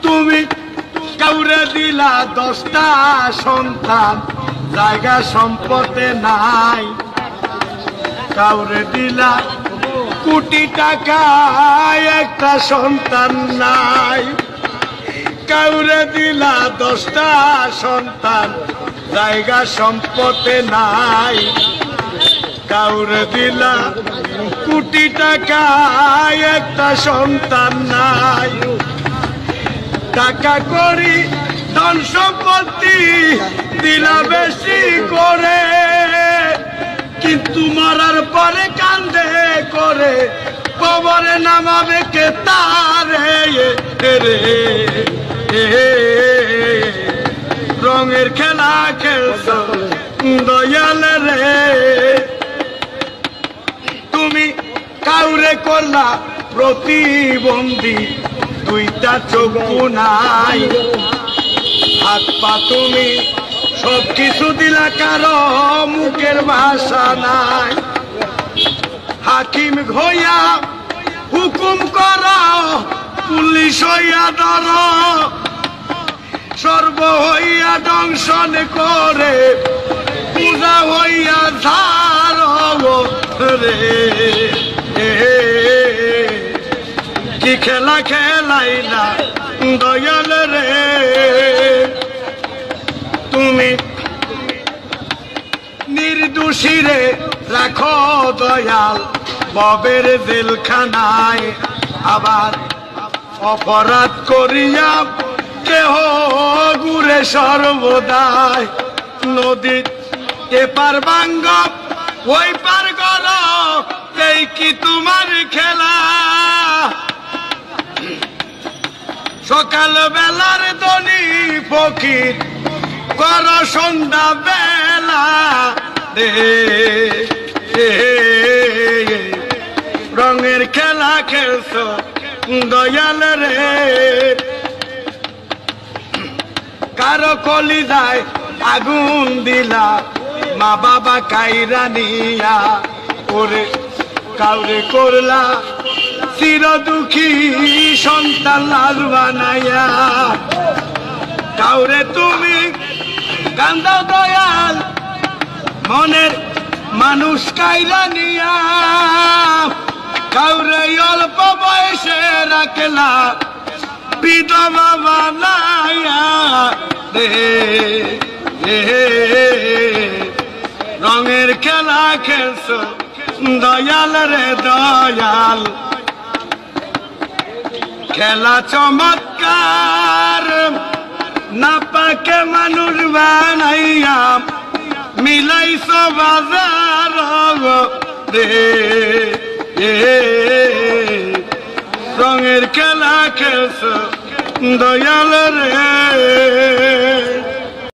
তুমি কাউরে দিলা 10টা সন্তান, জায়গা সম্পদে নাই। কাউরে দিলা কোটি টাকা, একটা সন্তান নাই। কাউরে দিলা 10টা সন্তান, জায়গা সম্পদে নাই। কাউরে দিলা কোটি টাকা, একটা সন্তান নাই। টাকা করি ধন সম্পত্তি দিলা বেশি করে, কিন্তু মরার পরে কান্দে করে, কবরে নামাবে কে তারে রে। রঙের খেলা খেলছ দয়াল রে। তুমি কাউরে করলা প্রতিবন্ধী, 2টা চক্ষু নাই। হাত পা তুমি সবকিছু দিলা, কারো মুখের ভাষা নাই। হাকিম হইয়া হুকুম কর, পুলিশ হইয়া ধর, সর্ব হইয়া দংশন করে, পূজা হইয়া ধার রে। কি খেলা খেলাইলা দয়াল রে। তুমি নির্দোষীরে রাখো দয়াল ববের জেলখানায়। আবার অপরাধ করিয়া কেহ ঘুরে সর্বদাই। নদীর এপার ভাঙ্গ ওই পার গর, এই কি তোমার খেলা? সকাল বেলার ধনী ফকির কর সন্ধ্যা বেলা রে। রঙের খেলা খেলছ দয়াল রে। কারো কলিজায় আগুন দিলা, মা বাবা কাইরা নিয়া। ওরে কাউরে করলা চির দুঃখী, সন্তান লাল বানাইয়া। কাউরে তুমি কান্দাও দয়াল, মনের মানুষ কাইরা নিয়া। কাউরে অল্প বয়সে রাখলা, বিধবা বানাইয়া রে। রঙের খেলা খেলছ দয়াল রে দয়াল। খেলা চমৎকার, না পাকে মানুষ বানাইয়া, মিলাইছ বাজার রে। রঙের খেলা খেলছ দয়াল রে।